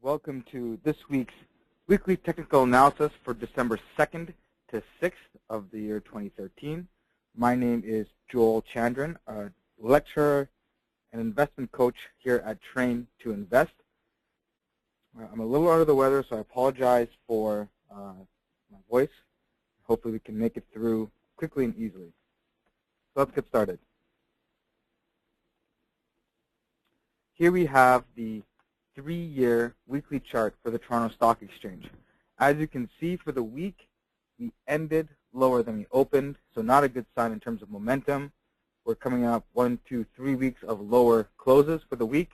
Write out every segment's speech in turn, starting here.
Welcome to this week's weekly technical analysis for December 2nd to 6th of the year 2013. My name is Joel Chandran, a lecturer and investment coach here at Train to Invest. I'm a little under the weather, so I apologize for my voice. Hopefully we can make it through quickly and easily. So let's get started. Here we have the 3-year weekly chart for the Toronto Stock Exchange. As you can see, for the week, we ended lower than we opened, so not a good sign in terms of momentum. We're coming up 1, 2, 3 weeks of lower closes for the week.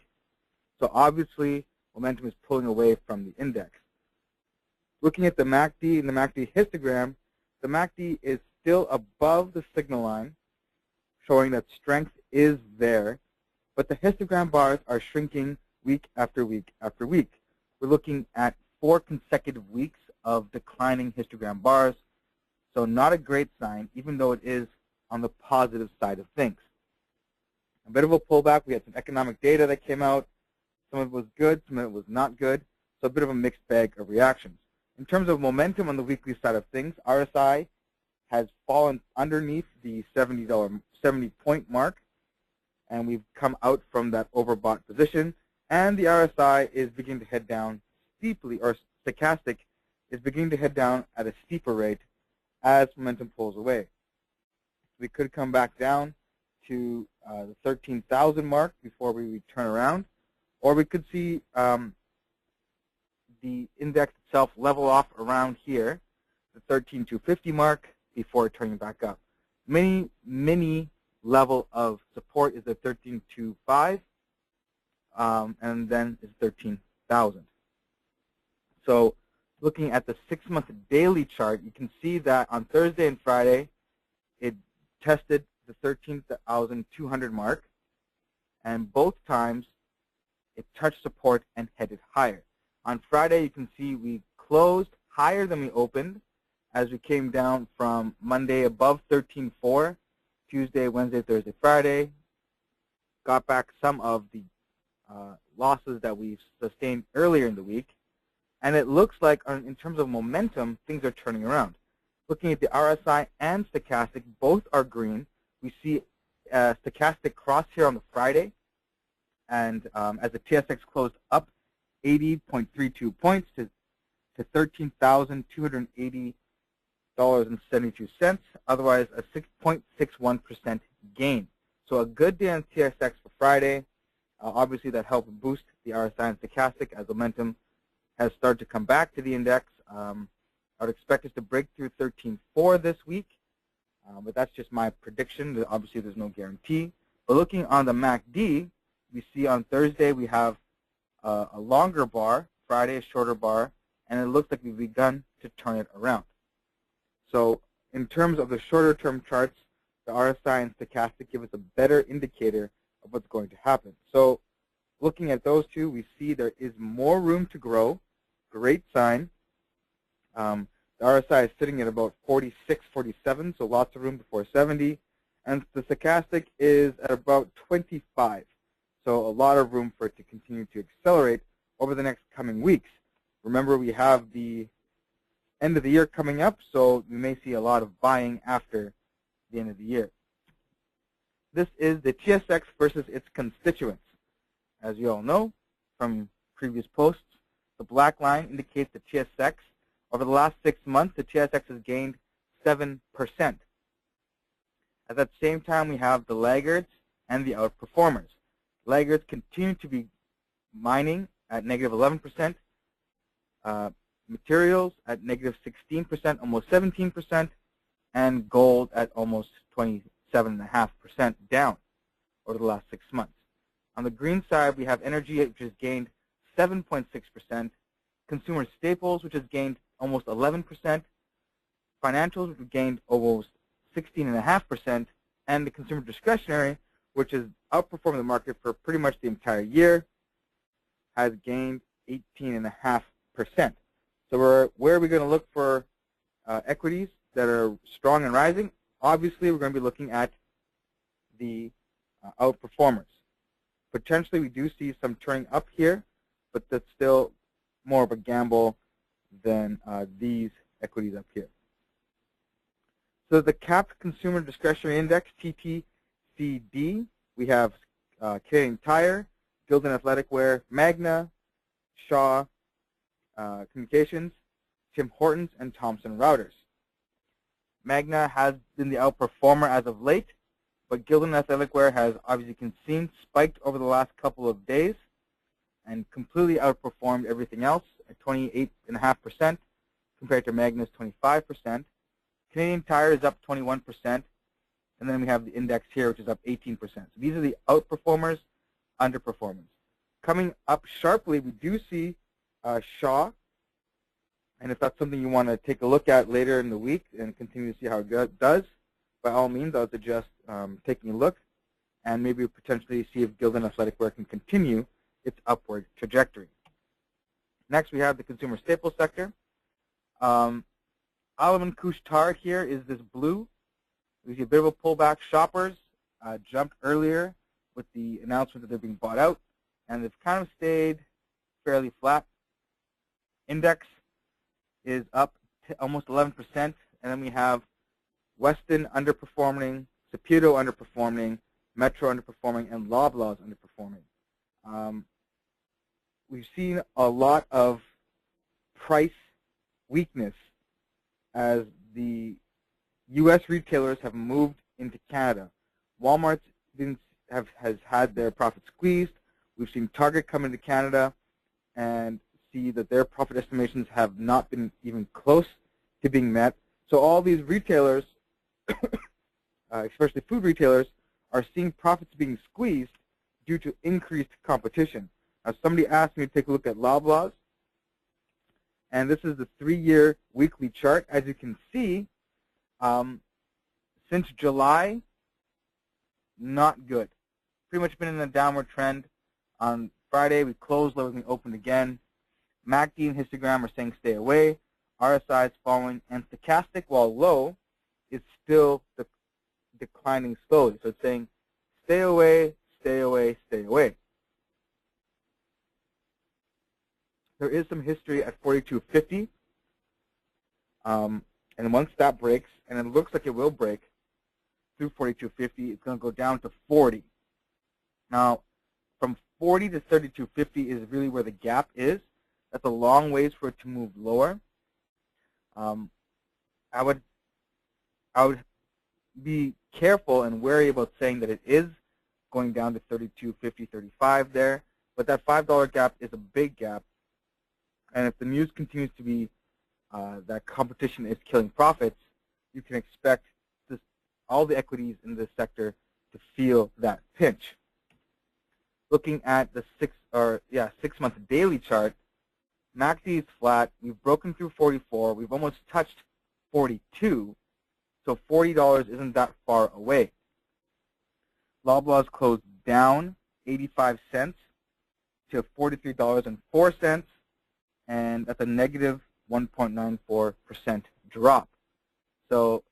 So obviously, momentum is pulling away from the index. Looking at the MACD and the MACD histogram, the MACD is still above the signal line, showing that strength is there, but the histogram bars are shrinking week after week after week. We're looking at 4 consecutive weeks of declining histogram bars, so not a great sign, even though it is on the positive side of things. A bit of a pullback. We had some economic data that came out. Some of it was good, some of it was not good, so a bit of a mixed bag of reactions. In terms of momentum on the weekly side of things, RSI has fallen underneath the 70-point mark, and we've come out from that overbought position. And the RSI is beginning to head down steeply, or stochastic is beginning to head down at a steeper rate as momentum pulls away. We could come back down to the 13,000 mark before we turn around, or we could see the index itself level off around here, the 13,250 mark, before turning back up. Mini level of support is the 13,250. And then it's 13,000. So looking at the 6-month daily chart, you can see that on Thursday and Friday, it tested the 13,200 mark, and both times it touched support and headed higher. On Friday, you can see we closed higher than we opened as we came down from Monday above 13.4, Tuesday, Wednesday, Thursday, Friday, got back some of the losses that we've sustained earlier in the week, and it looks like in terms of momentum, things are turning around. Looking at the RSI and stochastic, both are green. We see a stochastic cross here on the Friday, and as the TSX closed up 80.32 points to $13,280.72, otherwise a 6.61% gain. So a good day on TSX for Friday. Obviously, that helped boost the RSI and stochastic as momentum has started to come back to the index. I would expect us to break through 13.4 this week, but that's just my prediction. Obviously, there's no guarantee. But looking on the MACD, we see on Thursday we have a longer bar, Friday a shorter bar, and it looks like we've begun to turn it around. So in terms of the shorter-term charts, the RSI and stochastic give us a better indicator of what's going to happen. So looking at those two, we see there is more room to grow. Great sign. The RSI is sitting at about 46, 47, so lots of room before 70. And the stochastic is at about 25. So a lot of room for it to continue to accelerate over the next coming weeks. Remember, we have the end of the year coming up, so we may see a lot of buying after the end of the year. This is the TSX versus its constituents. As you all know from previous posts, the black line indicates the TSX. Over the last 6 months, the TSX has gained 7%. At that same time, we have the laggards and the outperformers. Laggards continue to be mining at negative 11%, materials at negative 16%, almost 17%, and gold at almost 27.5% down over the last 6 months. On the green side, we have energy, which has gained 7.6%, consumer staples, which has gained almost 11%, financials, which have gained almost 16.5%, and the consumer discretionary, which has outperformed the market for pretty much the entire year, has gained 18.5%. So where are we going to look for equities that are strong and rising? Obviously, we're going to be looking at the outperformers. Potentially, we do see some turning up here, but that's still more of a gamble than these equities up here. So the Capped Consumer Discretionary Index, TTCD, we have Canadian Tire, Gildan Athletic Wear, Magna, Shaw Communications, Tim Hortons, and Thomson Reuters. Magna has been the outperformer as of late, but Gildan Athletic Wear has, obviously you can see, spiked over the last couple of days and completely outperformed everything else at 28.5% compared to Magna's 25%. Canadian Tire is up 21%, and then we have the index here, which is up 18%. So these are the outperformers, underperformers. Coming up sharply, we do see Shaw, and if that's something you want to take a look at later in the week and continue to see how it does, by all means, I would suggest taking a look and maybe potentially see if Gildan Athletic Wear can continue its upward trajectory. Next, we have the consumer staples sector. Olive & Couche-Tard here is this blue. We see a bit of a pullback. Shoppers jumped earlier with the announcement that they're being bought out, and they've kind of stayed fairly flat. Index is up to almost 11%, and then we have Weston underperforming, Saputo underperforming, Metro underperforming, and Loblaws underperforming. We've seen a lot of price weakness as the U.S. retailers have moved into Canada. Walmart has had their profits squeezed. We've seen Target come into Canada and see that their profit estimations have not been even close to being met. So all these retailers, especially food retailers, are seeing profits being squeezed due to increased competition. Now, somebody asked me to take a look at Loblaws, and this is the 3-year weekly chart. As you can see, since July, not good. Pretty much been in a downward trend. On Friday, we closed lower than we opened again. MACD and histogram are saying stay away. RSI is falling, and stochastic, while low, is still declining slowly. So it's saying stay away, stay away, stay away. There is some history at 42.50, and once that breaks, and it looks like it will break through 42.50, it's going to go down to 40. Now, from 40 to 32.50 is really where the gap is. That's a long ways for it to move lower. I would be careful and wary about saying that it is going down to 32.50, 35 there, but that $5 gap is a big gap. And if the news continues to be that competition is killing profits, you can expect all the equities in this sector to feel that pinch. Looking at the 6-month daily chart, MACD is flat. We've broken through 44. We've almost touched 42. So $40 isn't that far away. Loblaws closed down 85 cents to $43.04. And that's a negative 1.94% drop. So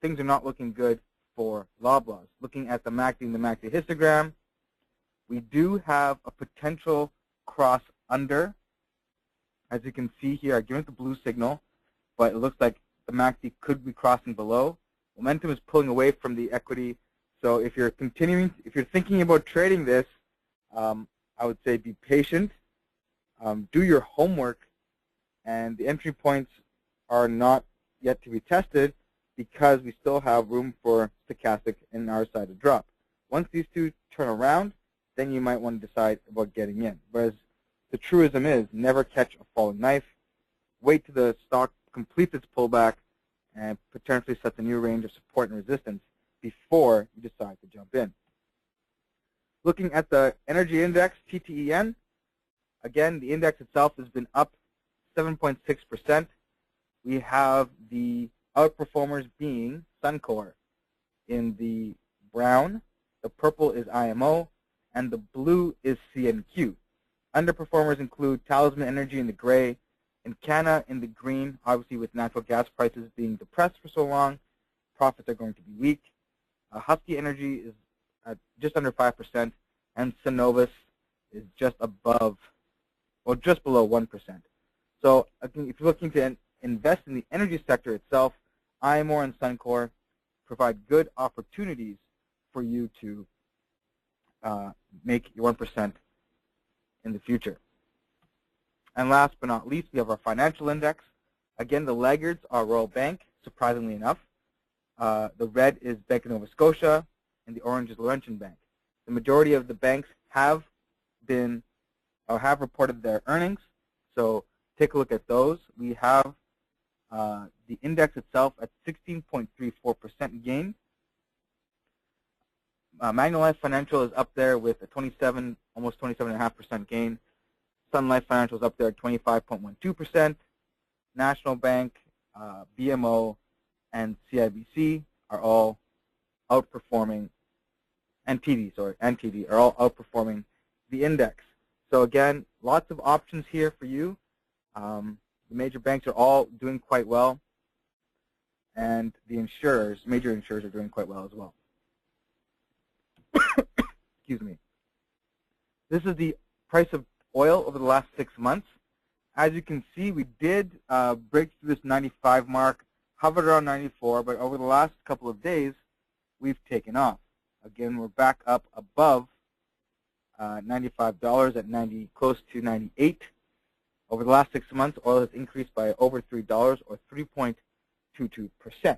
things are not looking good for Loblaws. Looking at the MACD and the MACD histogram, we do have a potential cross under. As you can see here, I've given it the blue signal, but it looks like the MACD could be crossing below. Momentum is pulling away from the equity. So if you're thinking about trading this, I would say be patient. Do your homework, and the entry points are not yet to be tested because we still have room for stochastic and RSI to drop. Once these two turn around, then you might want to decide about getting in. Whereas the truism is never catch a falling knife. Wait till the stock completes its pullback and potentially sets a new range of support and resistance before you decide to jump in. Looking at the energy index, TTEN, again, the index itself has been up 7.6%. We have the outperformers being Suncor in the brown, the purple is IMO, and the blue is CNQ. Underperformers include Talisman Energy in the gray, and Canna in the green. Obviously, with natural gas prices being depressed for so long, profits are going to be weak. Husky Energy is at just under 5%, and Cenovus is just above well, just below 1%. So I think if you're looking to invest in the energy sector itself, IMO and Suncor provide good opportunities for you to make your 1% in the future. And last but not least, we have our financial index. Again, the laggards are Royal Bank, surprisingly enough. The red is Bank of Nova Scotia, and the orange is Laurentian Bank. The majority of the banks have reported their earnings, so take a look at those. We have the index itself at 16.34% gain. Manulife Financial is up there with a almost 27.5% gain. Sun Life Financial is up there at 25.12%. National Bank, BMO, and CIBC are all outperforming, and TD are all outperforming the index. So again, lots of options here for you. The major banks are all doing quite well, and the major insurers are doing quite well as well. Excuse me. This is the price of oil over the last 6 months. As you can see, we did break through this 95 mark, hovered around 94, but over the last couple of days, we've taken off. Again, we're back up above $95 at close to 98. Over the last 6 months, oil has increased by over $3 or 3.22%.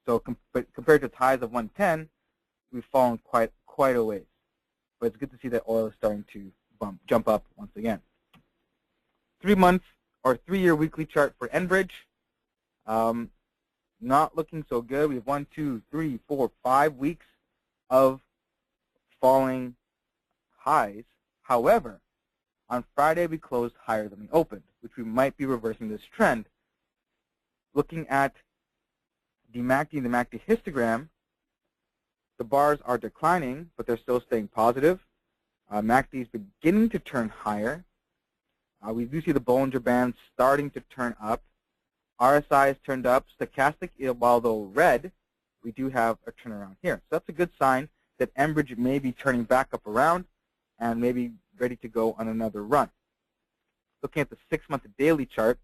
So compared to highs of 110, we've fallen quite a ways. But it's good to see that oil is starting to jump up once again. 3-month or 3-year weekly chart for Enbridge. Not looking so good. We have 1, 2, 3, 4, 5 weeks of falling highs. However, on Friday we closed higher than we opened, which we might be reversing this trend. Looking at the MACD and the MACD histogram, the bars are declining, but they're still staying positive. MACD is beginning to turn higher. We do see the Bollinger Band starting to turn up. RSI has turned up. Stochastic, while though red, we do have a turnaround here. So that's a good sign that Enbridge may be turning back up around and maybe ready to go on another run. Looking at the 6-month daily chart,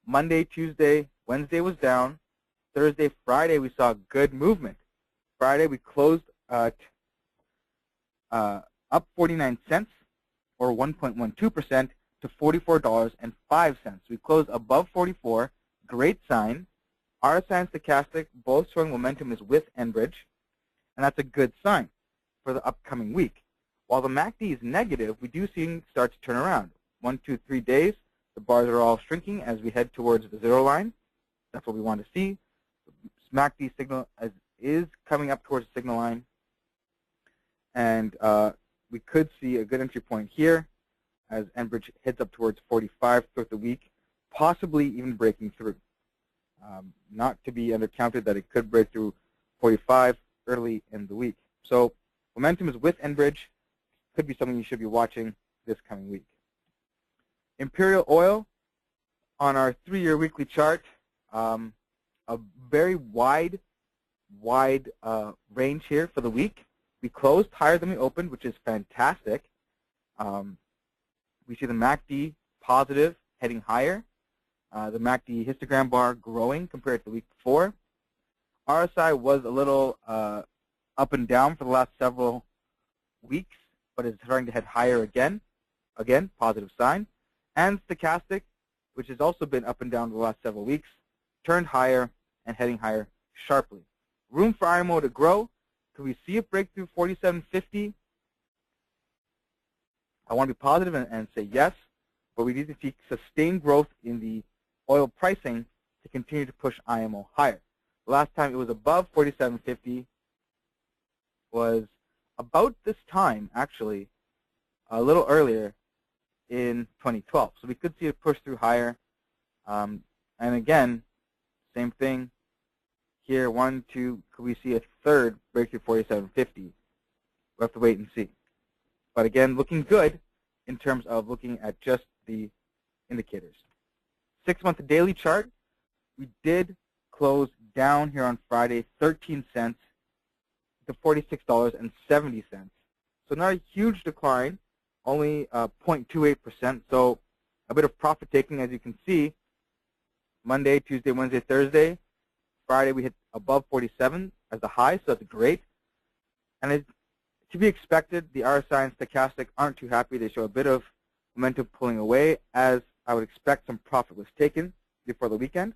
Monday, Tuesday, Wednesday was down. Thursday, Friday, we saw good movement. Friday, we closed at up 49 cents or 1.12% to $44.05. We closed above 44. Great sign. RSI and Stochastic both showing momentum is with Enbridge, and that's a good sign for the upcoming week. While the MACD is negative, we do see it start to turn around. 1, 2, 3 days, the bars are all shrinking as we head towards the 0 line. That's what we want to see. The MACD signal is coming up towards the signal line, and we could see a good entry point here as Enbridge heads up towards 45 throughout the week, possibly even breaking through. Not to be undercounted that it could break through 45 early in the week. So momentum is with Enbridge. Could be something you should be watching this coming week. Imperial Oil on our 3-year weekly chart, a very wide range here for the week. We closed higher than we opened, which is fantastic. We see the MACD positive, heading higher. The MACD histogram bar growing compared to the week before. RSI was a little up and down for the last several weeks, but is starting to head higher again. Again, positive sign. And Stochastic, which has also been up and down the last several weeks, turned higher and heading higher sharply. Room for IMO to grow. Could we see it break through 47.50? I want to be positive and say yes, but we need to see sustained growth in the oil pricing to continue to push IMO higher. The last time it was above 47.50 was about this time, actually, a little earlier in 2012. So we could see it push through higher. And again, same thing here, 1, 2, could we see a third break through 47.50? We'll have to wait and see. But again, looking good in terms of looking at just the indicators. 6-month daily chart, we did close down here on Friday 13 cents to $46.70. So not a huge decline, only 0.28%. So a bit of profit taking, as you can see. Monday, Tuesday, Wednesday, Thursday. Friday we hit above 47 as the high, so that's great. And it's to be expected. The RSI and stochastic aren't too happy. They show a bit of momentum pulling away, as I would expect some profit was taken before the weekend.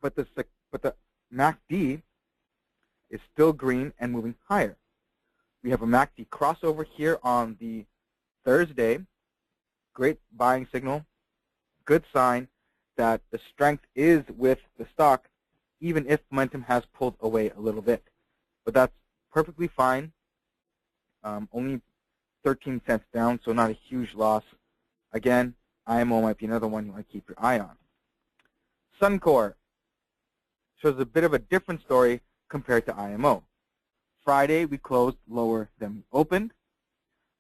But the MACD is still green and moving higher. We have a MACD crossover here on the Thursday. Great buying signal. Good sign that the strength is with the stock, even if momentum has pulled away a little bit. But that's perfectly fine. Only 13 cents down, so not a huge loss. Again, IMO might be another one you want to keep your eye on. Suncor shows a bit of a different story compared to IMO. Friday, we closed lower than we opened.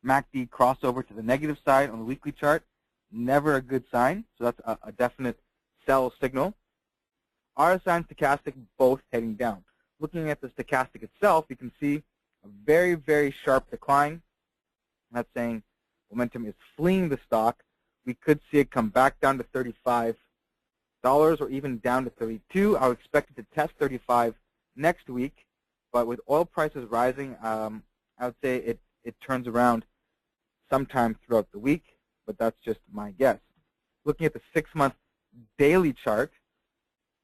MACD crossover to the negative side on the weekly chart. Never a good sign, so that's a definite sell signal. RSI and stochastic both heading down. Looking at the stochastic itself, you can see a very, very sharp decline. That's saying momentum is fleeing the stock. We could see it come back down to $35 or even down to 32. I would expect it to test 35 next week, but with oil prices rising, I would say it turns around sometime throughout the week, but that's just my guess. Looking at the 6-month daily chart,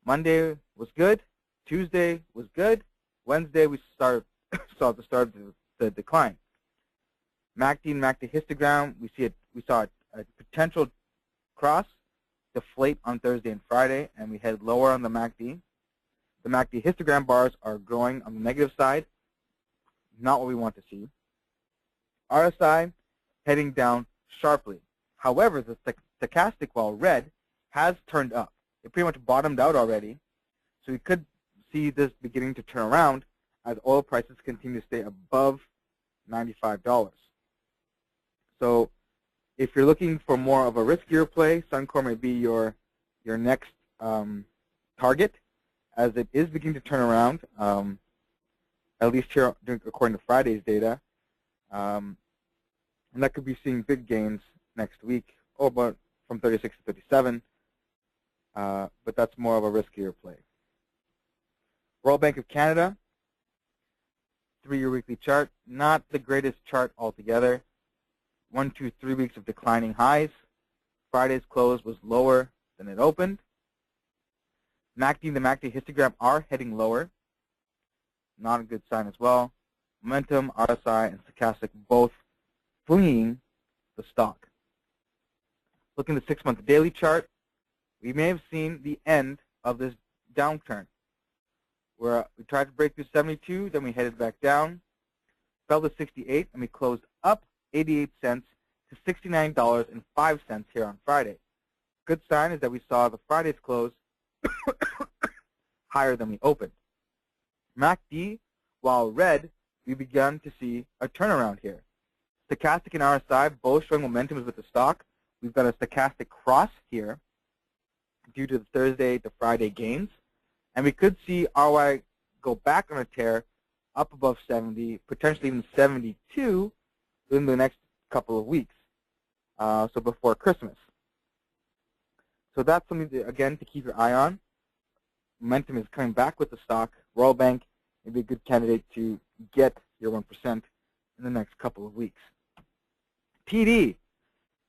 Monday was good, Tuesday was good, Wednesday we saw the start of the decline. MACD and MACD histogram, we saw a potential cross, deflate on Thursday and Friday, and we head lower on the MACD. The MACD histogram bars are growing on the negative side, not what we want to see. RSI heading down sharply. However, the stochastic, while red, has turned up. It pretty much bottomed out already, so we could see this beginning to turn around as oil prices continue to stay above $95. So if you're looking for more of a riskier play, Suncor may be your next target, as it is beginning to turn around, at least here according to Friday's data. And that could be seeing big gains next week, or about from 36 to 37, but that's more of a riskier play. Royal Bank of Canada, 3-year weekly chart, not the greatest chart altogether. 1, 2, 3 weeks of declining highs. Friday's close was lower than it opened. MACD and the MACD histogram are heading lower. Not a good sign as well. Momentum, RSI, and stochastic both fleeing the stock. Looking at the 6-month daily chart, we may have seen the end of this downturn, where we tried to break through 72, then we headed back down, fell to 68, and we closed up 88 cents to $69.05 here on Friday. Good sign is that we saw the Friday's close higher than we opened. MACD, while red, we began to see a turnaround here. Stochastic and RSI both showing momentum with the stock. We've got a stochastic cross here due to the Thursday to Friday gains. And we could see ROI go back on a tear up above 70, potentially even 72 within the next couple of weeks, so before Christmas. So that's something, again, to keep your eye on. Momentum is coming back with the stock. Royal Bank may be a good candidate to get your 1% in the next couple of weeks. TD,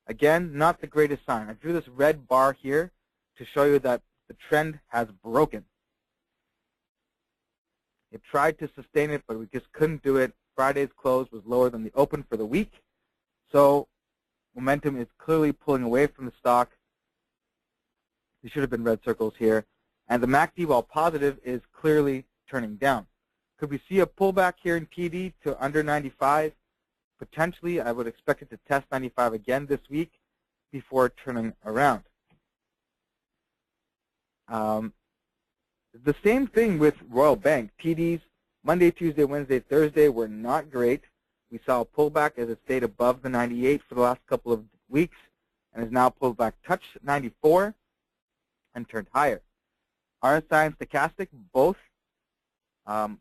again, not the greatest sign. I drew this red bar here to show you that the trend has broken. It tried to sustain it, but we just couldn't do it. Friday's close was lower than the open for the week. So momentum is clearly pulling away from the stock. There should have been red circles here. And the MACD, while positive, is clearly turning down. Could we see a pullback here in TD to under 95? Potentially, I would expect it to test 95 again this week before turning around. The same thing with Royal Bank. TDs Monday, Tuesday, Wednesday, Thursday were not great. We saw a pullback as it stayed above the 98 for the last couple of weeks and has now pulled back, touched 94, and turned higher. RSI and stochastic both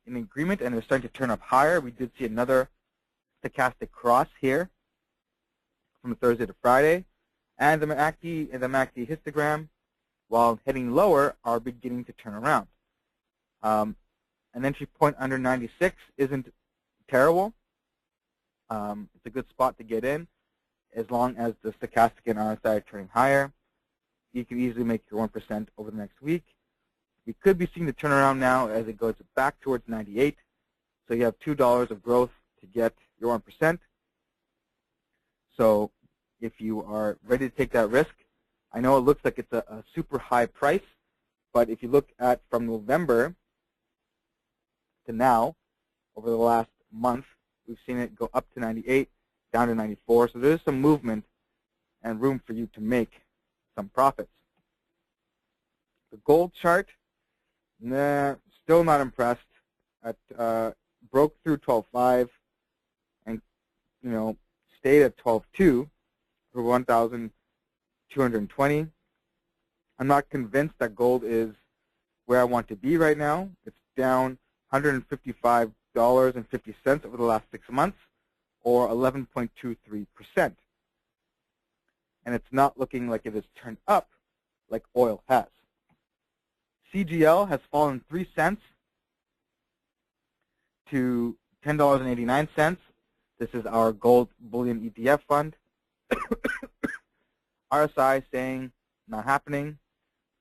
in agreement, and they're starting to turn up higher. We did see another stochastic cross here from Thursday to Friday, and the MACD and the MACD histogram, while heading lower, are beginning to turn around. An entry point under 96 isn't terrible. It's a good spot to get in as long as the stochastic and RSI are turning higher. You can easily make your 1% over the next week. We could be seeing the turnaround now as it goes back towards 98. So you have $2 of growth to get your 1%. So if you are ready to take that risk, I know it looks like it's a super high price, but if you look at from November to now, over the last month, we've seen it go up to 98, down to 94. So there's some movement and room for you to make some profits. The gold chart, still not impressed. Broke through 12.5 and stayed at 12.2 for 1,220. I'm not convinced that gold is where I want to be right now. It's down $155.50 over the last 6 months, or 11.23%. And it's not looking like it has turned up like oil has. CGL has fallen 3 cents to $10.89. This is our gold bullion ETF fund. RSI saying not happening.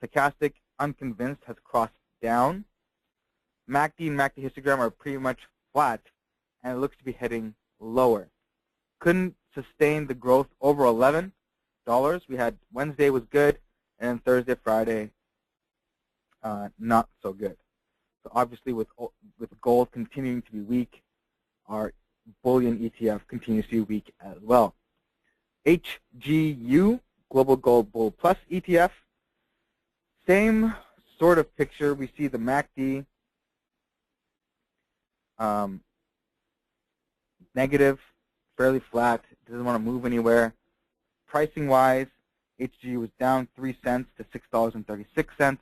Stochastic, unconvinced, has crossed down. MACD and MACD histogram are pretty much flat, and it looks to be heading lower. Couldn't sustain the growth over $11. We had Wednesday was good, and then Thursday, Friday, not so good. So obviously, with gold continuing to be weak, our bullion ETF continues to be weak as well. HGU, Global Gold Bull Plus ETF, same sort of picture. We see the MACD negative, fairly flat, doesn't want to move anywhere. Pricing-wise, HGU was down 3 cents to $6.36.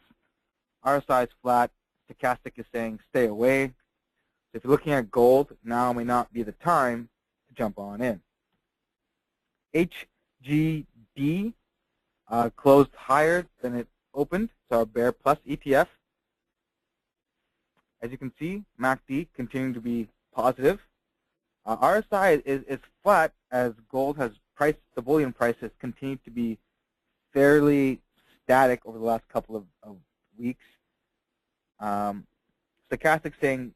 RSI is flat. Stochastic is saying stay away. So if you're looking at gold, now may not be the time to jump on in. HGD closed higher than it opened, so our Bear Plus ETF. As you can see, MACD continuing to be positive. RSI is flat as gold has priced, the bullion price has continued to be fairly static over the last couple of weeks. Stochastic saying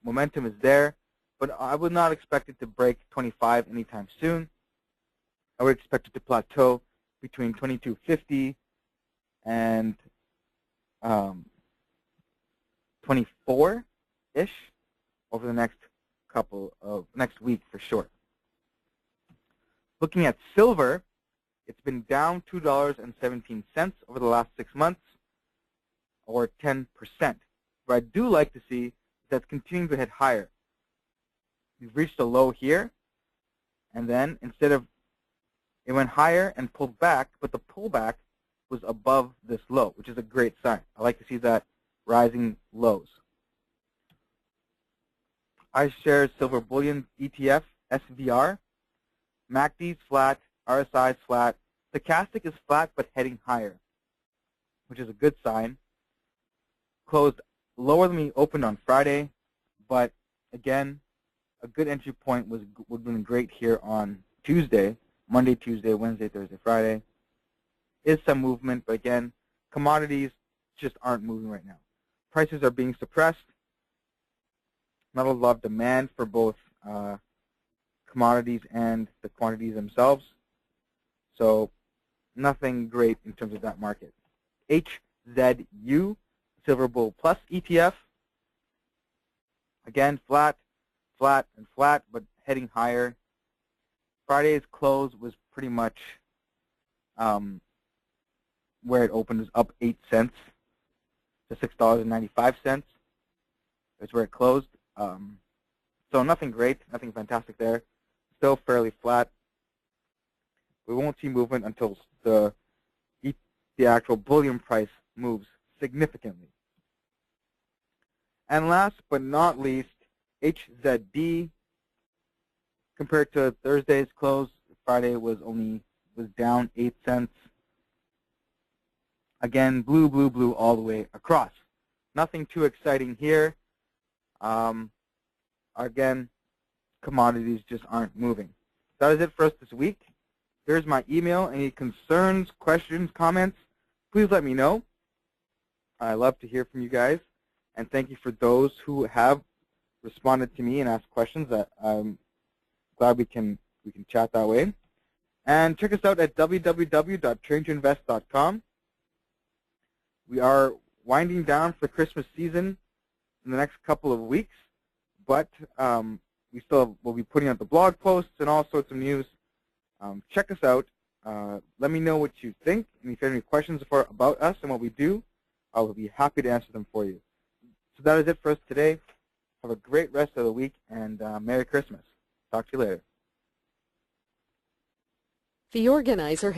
momentum is there, but I would not expect it to break 25 anytime soon. I would expect it to plateau between 22.50 and 24-ish over the next next week for sure. Looking at silver, it's been down $2.17 over the last 6 months, or 10%. What I do like to see is that's continuing to head higher. We've reached a low here, and then instead of, it went higher and pulled back, but the pullback was above this low, which is a great sign. I like to see that rising lows. iShares Silver Bullion ETF, SVR. MACD is flat, RSI is flat. Stochastic is flat but heading higher, which is a good sign. Closed lower than we opened on Friday, but again, a good entry point would have been great here on Tuesday, Monday, Tuesday, Wednesday, Thursday, Friday. Is some movement, but again, commodities just aren't moving right now. Prices are being suppressed. Not a lot of demand for both commodities and the quantities themselves. So nothing great in terms of that market. HZU, Silver Bull Plus ETF. Again, flat, flat, and flat, but heading higher. Friday's close was pretty much where it opened, was up 8 cents to $6.95. That's where it closed. So nothing great, nothing fantastic there. Still fairly flat. We won't see movement until the actual bullion price moves significantly. And last but not least, HZD. compared to Thursday's close. Friday was down 8 cents. Again, blue, blue, blue all the way across. Nothing too exciting here. Again, commodities just aren't moving. That is it for us this week. Here's my email. Any concerns, questions, comments, please let me know. I love to hear from you guys. And thank you for those who have responded to me and asked questions. I'm glad we can chat that way. And check us out at www.traintoinvest.com. We are winding down for the Christmas season in the next couple of weeks, but we'll be putting out the blog posts and all sorts of news. Check us out. Let me know what you think, and if you have any questions about us and what we do, I will be happy to answer them for you. So that is it for us today. Have a great rest of the week, and Merry Christmas. Talk to you later. The organizer